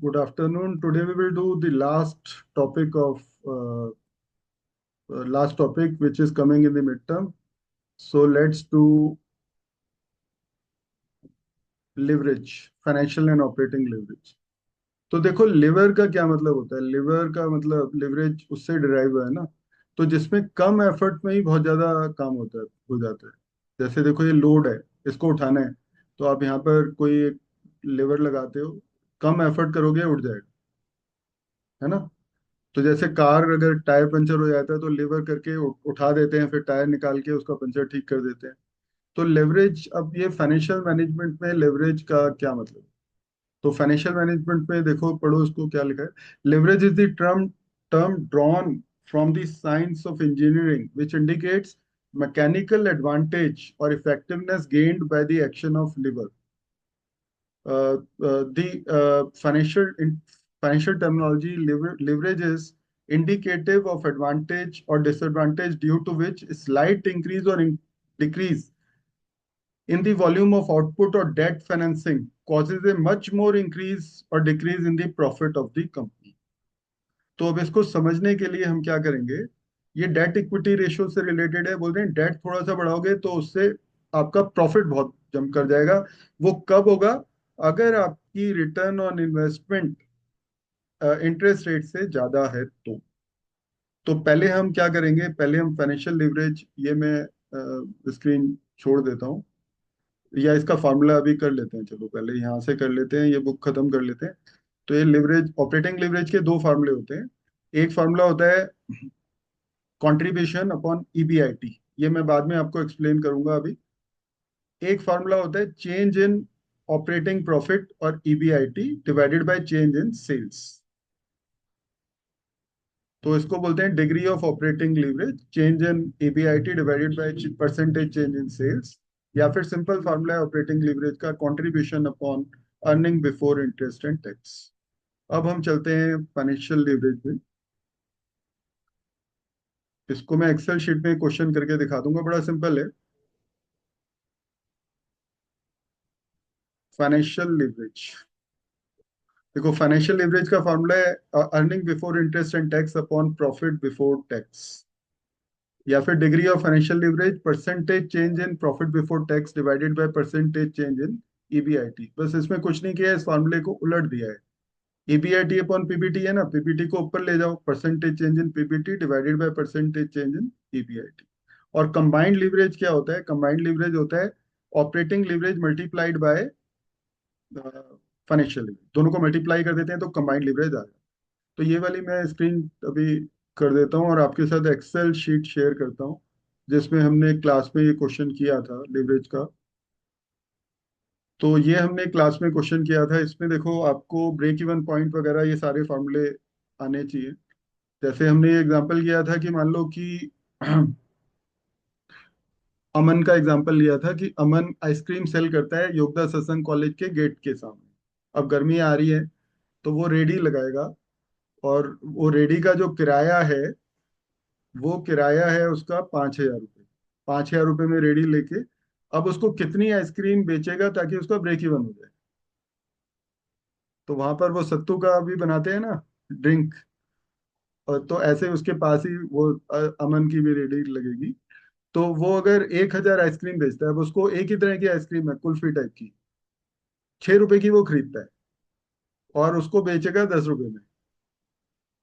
Good afternoon. Today we will do the last topic which is coming in the midterm. So let's do leverage, financial and operating leverage. तो देखो liver का क्या मतलब होता है। Liver का मतलब लिवरेज उससे डिराइव हुआ है ना। तो जिसमें कम एफर्ट में ही बहुत ज्यादा काम होता है, हो जाता है। जैसे देखो ये लोड है, इसको उठाना है, तो आप यहाँ पर कोई एक लेवर लगाते हो, कम एफर्ट करोगे उठ जाएगा, है ना। तो जैसे कार अगर टायर पंचर हो जाता है तो लीवर करके उठा देते हैं, फिर टायर निकाल के उसका पंचर ठीक कर देते हैं। तो लेवरेज, अब ये फाइनेंशियल मैनेजमेंट में लेवरेज का क्या मतलब है। तो फाइनेंशियल मैनेजमेंट में देखो, पढ़ो उसको क्या लिखा है। Leverage is the term term drawn from the science of engineering which indicates mechanical advantage और effectiveness gained by the action of lever. The financial terminology leverage is indicative of advantage or disadvantage due to which a slight increase or decrease in the volume of output or debt financing causes a much more increase or decrease in the profit of the company. तो अब इसको समझने के लिए हम क्या करेंगे। ये डेट इक्विटी रेशियो से रिलेटेड है। बोल रहे हैं डेट थोड़ा सा बढ़ाओगे तो उससे आपका प्रॉफिट बहुत जम कर जाएगा। वो कब होगा? अगर आपकी return on investment interest rate से ज्यादा है तो पहले हम क्या करेंगे, पहले हम फाइनेंशियल लिवरेज, ये मैं स्क्रीन छोड़ देता हूँ, या इसका फार्मूला अभी कर लेते हैं। चलो पहले यहाँ से कर लेते हैं, ये बुक खत्म कर लेते हैं। तो ये लिवरेज, ऑपरेटिंग लिवरेज के दो फार्मूले होते हैं। एक फार्मूला होता है कंट्रीब्यूशन अपॉन ईबीआईटी, ये मैं बाद में आपको एक्सप्लेन करूंगा अभी। एक फार्मूला होता है चेंज इन ऑपरेटिंग प्रॉफिट और EBIT divided by change in sales. तो इसको बोलते हैं degree of operating leverage, change in EBIT divided by percentage change in sales. या फिर सिंपल फार्मूला है ऑपरेटिंग लीवरेज का, contribution upon earning before interest and tax. अब हम चलते हैं फाइनेंशियल लीवरेज में। इसको मैं एक्सेल शीट में क्वेश्चन करके दिखा दूंगा, बड़ा सिंपल है। फाइनेंशियल लिवरेज, देखो फाइनेंशियल लिवरेज का फॉर्मूला है earning before interest and tax upon profit before tax. या फिर degree of financial leverage percentage change in profit before tax divided by percentage change in EBIT. बस इसमें कुछ नहीं किया है, इस फॉर्मूले को उलट दिया है। ईबीआईटी अपॉन पीबीटी है ना, पीबीटी को ऊपर ले जाओ, percentage change in PBT divided by percentage change in EBIT. और कंबाइंड लिवरेज क्या होता है? कंबाइंड लिवरेज होता है operating leverage multiplied by financial leverage, दोनों को मल्टीप्लाई कर देते हैं तो कंबाइंड लिवरेज आ जाएगा। तो ये वाली मैं स्क्रीन अभी कर देता हूँ और आपके साथ एक्सेल शीट शेयर करता हूँ जिसमें हमने क्लास में ये क्वेश्चन किया था लिवरेज का। तो ये हमने क्लास में क्वेश्चन किया था। इसमें देखो आपको ब्रेक इवन पॉइंट वगैरह ये सारे फॉर्मूले आने चाहिए। जैसे हमने ये एग्जांपल किया था कि मान लो कि अमन का एग्जांपल लिया था कि अमन आइसक्रीम सेल करता है योगदा सत्संग कॉलेज के गेट के सामने। अब गर्मी आ रही है तो वो रेडी लगाएगा, और वो रेडी का जो किराया है, वो किराया है उसका 5,000 रुपये। 5,000 रुपये में रेडी लेके अब उसको कितनी आइसक्रीम बेचेगा ताकि उसका ब्रेक इवन हो जाए। तो वहां पर वो सत्तू का भी बनाते हैं ना, ड्रिंक। और तो ऐसे उसके पास ही वो अमन की भी रेडी लगेगी। तो वो अगर 1,000 आइसक्रीम बेचता है, अब उसको एक ही तरह की आइसक्रीम है कुल्फी टाइप की, 6 रुपए की वो खरीदता है और उसको बेचेगा 10 रुपए में।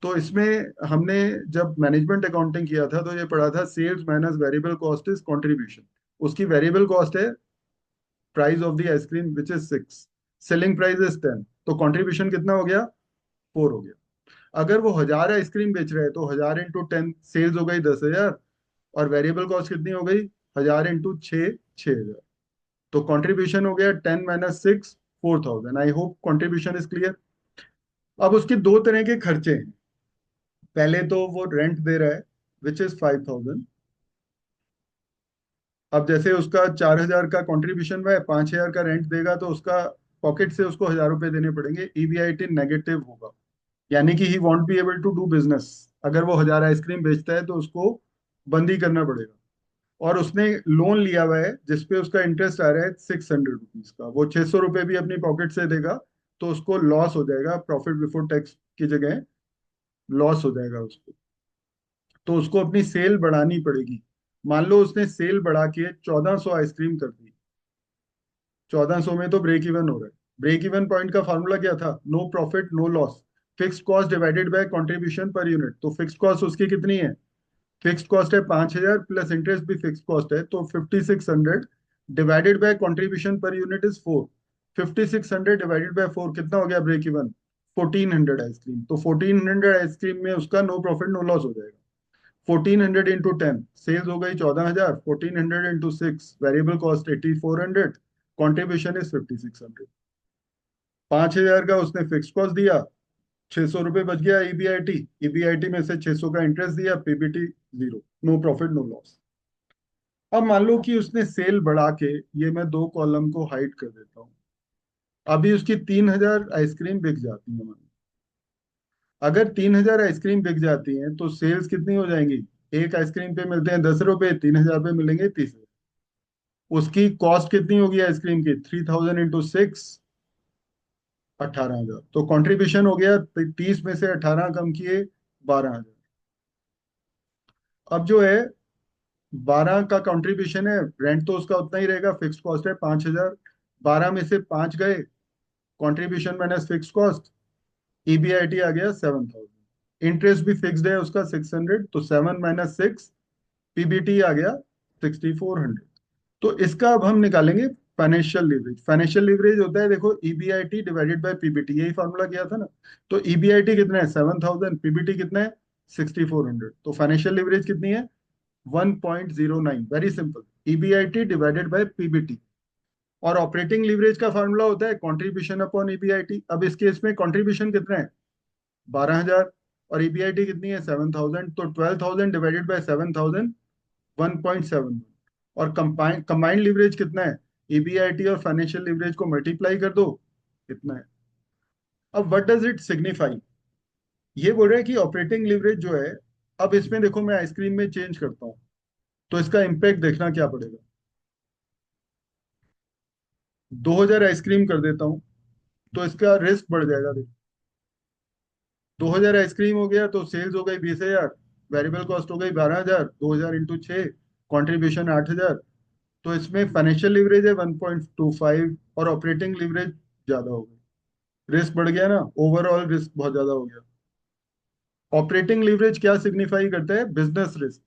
तो इसमें हमने जब मैनेजमेंट अकाउंटिंग किया था तो ये पढ़ा था sales minus variable cost is contribution. उसकी वेरिएबल कॉस्ट है price of the ice cream which is 6, selling price is 10, तो कंट्रीब्यूशन कितना हो गया? 4 हो गया। अगर वो 1,000 आइसक्रीम बेच रहा है तो 1,000 × 10 सेल्स हो गई 10,000, और वेरिएबल कॉस्ट कितनी हो गई? 1,000 × 6, 6,000। तो कंट्रीब्यूशन हो गया 10 - 6, 4,000। I hope contribution is clear. अब उसके दो तरह के खर्चे हैं। पहले तो वो रेंट दे रहा है विच इज 5,000। अब जैसे उसका 4,000 का कंट्रीब्यूशन है, 5,000 का रेंट देगा तो उसका पॉकेट से उसको 1,000 रुपए देने पड़ेंगे। ईबीआईटी नेगेटिव होगा, यानी कि he won't be able to do business. अगर वो 1,000 आइसक्रीम बेचता है तो उसको बंद ही करना पड़ेगा। और उसने लोन लिया हुआ है जिसपे उसका इंटरेस्ट आ रहा है 600 रुपीज का, वो 600 रुपये भी अपनी पॉकेट से देगा तो उसको लॉस हो जाएगा, प्रॉफिट बिफोर टैक्स की जगह लॉस हो जाएगा उसको। तो उसको अपनी सेल बढ़ानी पड़ेगी। मान लो उसने सेल बढ़ा के 1400 आइसक्रीम कर दी, 1400 में तो ब्रेक इवन हो रहा है। ब्रेक इवन पॉइंट का फॉर्मूला क्या था? No profit no loss, fixed cost divided by contribution per unit. तो फिक्स्ड कॉस्ट उसकी कितनी है? फिक्स्ड कॉस्ट है 5000 प्लस इंटरेस्ट भी फिक्स्ड कॉस्ट है, तो 5600 divided by contribution per unit is 4। 5600 divided by 4 कितना हो गया ब्रेक इवन? 1400 आइसक्रीम। तो 1400 आइसक्रीम में उसका नो प्रॉफिट नो लॉस हो जाएगा। 1400 इंटू 10 सेल्स हो गई 14000, 1400 into 6 variable cost 8400, contribution is 5600। 5000 का उसने फिक्स कॉस्ट दिया, 600 रुपये बच गया ईबीआईटी, ईबीआईटी में से 600 का इंटरेस्ट दिया, PBT zero, no profit no loss. अब मान लो कि उसने सेल बढ़ा के, ये मैं दो कॉलम को हाइड कर देता हूँ, अभी उसकी 3000 आइसक्रीम बिक जाती है मान लो। अगर 3000 आइसक्रीम बिक जाती हैं तो सेल्स कितनी हो जाएंगी? एक आइसक्रीम पे मिलते हैं 10 रुपए, 3000 पे मिलेंगे 30। उसकी कॉस्ट कितनी होगी आइसक्रीम की? 3000 इंटू 6, 18000। तो कंट्रीब्यूशन हो गया 30 में से 18 कम किए 12000। अब जो है 12 का कंट्रीब्यूशन है, रेंट तो उसका उतना ही रहेगा, फिक्स कॉस्ट है 5000। 12 में से 5 गए, contribution minus fix cost, EBIT आ गया 7000। इंटरेस्ट भी फिक्स्ड है उसका 600, तो 7 - 6 पीबीटी आ गया 6400। तो इसका अब हम निकालेंगे फाइनेंशियल लीवरेज। फाइनेंशियल लीवरेज होता है, देखो, ईबीआईटी डिवाइडेड बाय पीबीटी, यही फॉर्मूला किया था ना। तो ईबीआईटी कितना है? 7000, पीबीटी कितना है? 6400। तो फाइनेंशियल लीवरेज कितनी है? 1.09। Very simple, EBIT divided bye PBT. और ऑपरेटिंग लीवरेज का फॉर्मूला होता है कंट्रीब्यूशन अपॉन ईबीआईटी। अब इस केस में कंट्रीब्यूशन कितना है? 12000, और ईबीआईटी कितनी है? 7000। तो 12000 डिवाइडेड बाय 7000, 1.7। और कंबाइंड कंबाइंड लीवरेज कितना है? ईबीआईटी और फाइनेंशियल लीवरेज को मल्टीप्लाई कर दो, कितना है? अब व्हाट डज इट सिग्निफाई? ये बोल रहा है कि ऑपरेटिंग लीवरेज जो है, अब इसमें देखो मैं आइसक्रीम में चेंज करता हूँ, तो इसका इम्पैक्ट देखना क्या पड़ेगा। 2000 आइसक्रीम कर देता हूँ, तो इसका रिस्क बढ़ जाएगा। देखो, 2000 आइसक्रीम हो गया तो सेल्स हो गई 20000, वेरिएबल कॉस्ट हो गई 12000, 2000 इंटू 6, कॉन्ट्रीब्यूशन 8000। तो इसमें फाइनेंशियल लीवरेज है 1.25, और ऑपरेटिंग लीवरेज ज्यादा हो गई। रिस्क बढ़ गया ना, ओवरऑल रिस्क बहुत ज्यादा हो गया। ऑपरेटिंग लीवरेज क्या सिग्निफाई करता है? Business risk.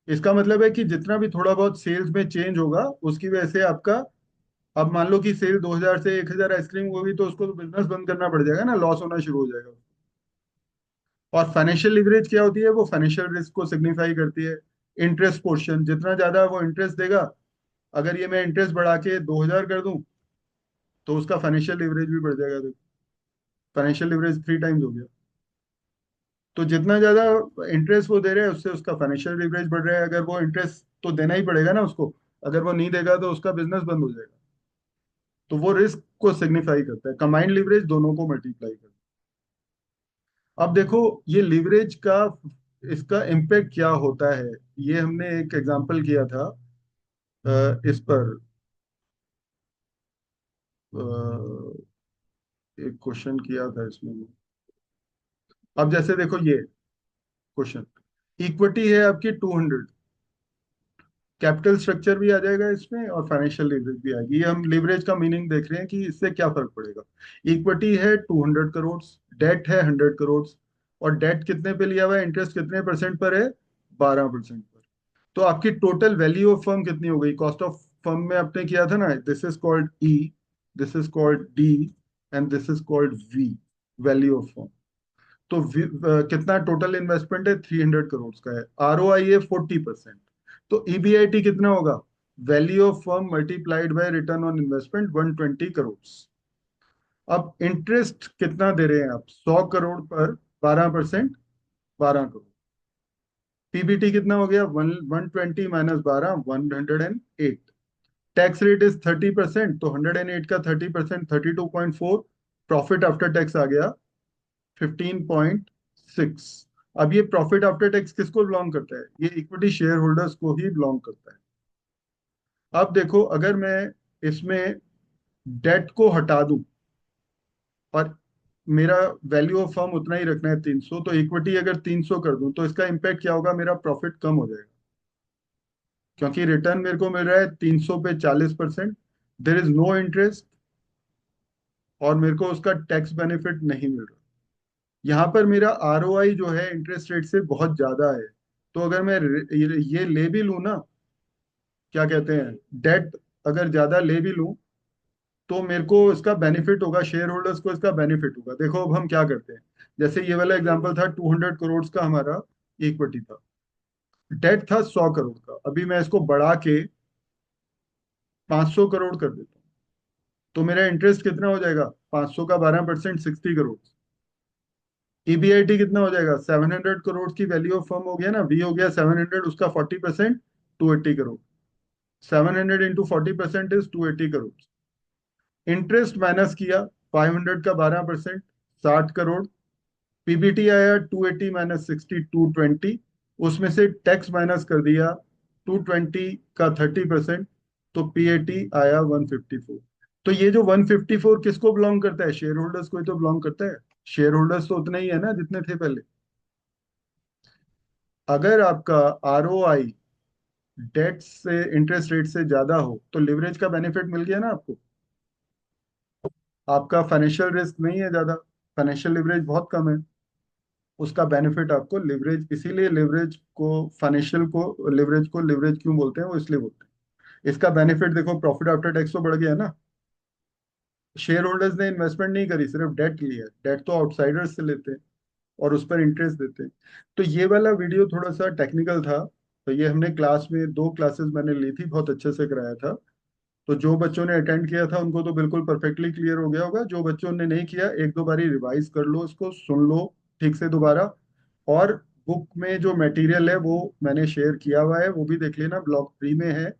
इसका मतलब है कि जितना भी थोड़ा बहुत सेल्स में चेंज होगा, उसकी वजह से आपका, अब मान लो कि सेल 2000 से 1000 आइसक्रीम होगी, तो उसको तो बिजनेस बंद करना पड़ जाएगा ना, लॉस होना शुरू हो जाएगा। और फाइनेंशियल लीवरेज क्या होती है? वो फाइनेंशियल रिस्क को सिग्निफाई करती है। इंटरेस्ट पोर्शन जितना ज्यादा वो इंटरेस्ट देगा, अगर ये मैं इंटरेस्ट बढ़ा के 2000 कर दूं, तो उसका फाइनेंशियल लीवरेज भी बढ़ जाएगा। देखो, फाइनेंशियल लीवरेज 3 टाइम्स हो गया। तो जितना ज्यादा इंटरेस्ट वो दे रहे हैं, उससे उसका फाइनेंशियल लीवरेज बढ़ रहा है। अगर वो इंटरेस्ट तो देना ही पड़ेगा ना उसको, अगर वो नहीं देगा तो उसका बिजनेस बंद हो जाएगा। तो वो रिस्क को सिग्निफाई करता है। कंबाइंड लीवरेज दोनों को मल्टीप्लाई करता है। अब देखो, ये लीवरेज का, इसका इम्पेक्ट क्या होता है, ये हमने एक एग्जांपल किया था इस पर, अ, एक क्वेश्चन किया था इसमें। अब जैसे देखो ये क्वेश्चन, इक्विटी है आपकी 200, कैपिटल स्ट्रक्चर भी आ जाएगा इसमें और फाइनेंशियल लीवरेज भी आएगी। ये हम लीवरेज का मीनिंग देख रहे हैं कि इससे क्या फर्क पड़ेगा। इक्विटी है 200 करोड़, डेट है 100 करोड़, और डेट कितने पे लिया हुआ है? इंटरेस्ट कितने परसेंट पर है? 12% पर। तो आपकी टोटल वैल्यू ऑफ फर्म कितनी हो गई? कॉस्ट ऑफ फर्म में आपने किया था ना, this is called E, this is called D, and this is called V, value of firm. तो कितना टोटल इन्वेस्टमेंट है? 300 करोड़ का है। आरओआई है 40%। तो ईबीआईटी कितना होगा? Value of firm multiplied by return on investment, 120 crore. अब इंटरेस्ट कितना दे रहे हैं आप? 100 करोड़ पर 12%, 12 करोड़। पीबीटी कितना हो गया? 120 - 12, 108। टैक्स रेट इज 30%, तो 108 का 30%, 32.4। प्रॉफिट आफ्टर टैक्स आ गया 15.6। अब ये प्रॉफिट आफ्टर टैक्स किसको बिलोंग करता है? ये इक्विटी शेयर होल्डर्स को ही बिलोंग करता है। अब देखो, अगर मैं इसमें डेट को हटा दूं, और मेरा वैल्यू ऑफ फर्म उतना ही रखना है 300, तो इक्विटी अगर 300 कर दूं तो इसका इम्पैक्ट क्या होगा, मेरा प्रॉफिट कम हो जाएगा, क्योंकि रिटर्न मेरे को मिल रहा है 300 पे 40%, देर इज नो इंटरेस्ट, और मेरे को उसका टैक्स बेनिफिट नहीं मिल रहा। यहाँ पर मेरा आरओआई जो है इंटरेस्ट रेट से बहुत ज्यादा है। तो अगर मैं ये ले भी लूँ ना, क्या कहते हैं, डेट अगर ज्यादा ले भी लूँ, तो मेरे को इसका बेनिफिट होगा, शेयर होल्डर्स को इसका बेनिफिट होगा। देखो अब हम क्या करते हैं, जैसे ये वाला एग्जांपल था, 200 करोड़ का हमारा इक्विटी था, डेट था 100 करोड़ का, अभी मैं इसको बढ़ा के 500 करोड़ कर देता हूँ, तो मेरा इंटरेस्ट कितना हो जाएगा, 500 का 12%, 60 करोड़। ईबीआईटी कितना हो जाएगा, 700 करोड़ की वैल्यू ऑफ फर्म हो गया ना, वी हो गया 700, उसका 40%, 280 crore. 700 into 40% is 280 crore. Interest minus किया, 500 का 12%, 60 करोड़। पीबीटी आया 280 माइनस 60, 220। उसमें से टैक्स माइनस कर दिया 220 का 30%, तो पीएटी आया 154। तो ये जो 154 किसको बिलोंग करता है, शेयर होल्डर्स को ही तो बिलोंग करता है। शेयर होल्डर्स तो उतने ही है ना जितने थे पहले। अगर आपका आरओआई डेट से, इंटरेस्ट रेट से ज्यादा हो, तो लिवरेज का बेनिफिट मिल गया ना आपको। आपका फाइनेंशियल रिस्क नहीं है ज्यादा, फाइनेंशियल लिवरेज बहुत कम है, उसका बेनिफिट आपको लिवरेज, इसीलिए लिवरेज को, फाइनेंशियल को लिवरेज को लिवरेज क्यों बोलते हैं, वो इसलिए बोलते हैं। इसका बेनिफिट देखो, प्रॉफिट आफ्टर टैक्स तो बढ़ गया ना। शेयर होल्डर्स ने इन्वेस्टमेंट नहीं करी, सिर्फ डेट लिया, डेट तो आउटसाइडर्स से लेते हैं और उस पर इंटरेस्ट देते हैं। तो ये वाला वीडियो थोड़ा सा टेक्निकल था, तो ये हमने क्लास में, 2 क्लासेस मैंने ली थी, बहुत अच्छे से कराया था। तो जो बच्चों ने अटेंड किया था उनको तो बिल्कुल परफेक्टली क्लियर हो गया होगा, जो बच्चों ने नहीं किया, एक दो बारी रिवाइज कर लो, इसको सुन लो ठीक से दोबारा। और बुक में जो मटेरियल है वो मैंने शेयर किया हुआ है, वो भी देख लेना, ब्लॉक 3 में है,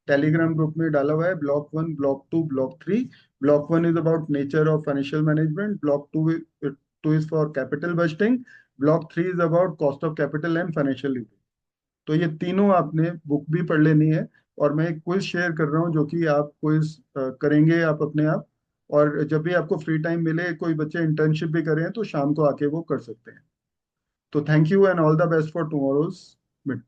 टेलीग्राम ग्रुप में डाला हुआ है, block 1, block 2, block 3। Block 1 is about nature of financial management, block 2 is for capital budgeting, block 3 is about cost of capital and financial. तो ये तीनों आपने बुक भी पढ़ लेनी है। और मैं एक क्विज शेयर कर रहा हूँ, जो कि आप क्विज करेंगे आप अपने आप, और जब भी आपको फ्री टाइम मिले, कोई बच्चे इंटर्नशिप भी करें तो शाम को आके वो कर सकते हैं। तो thank you and all the best for tomorrow's mid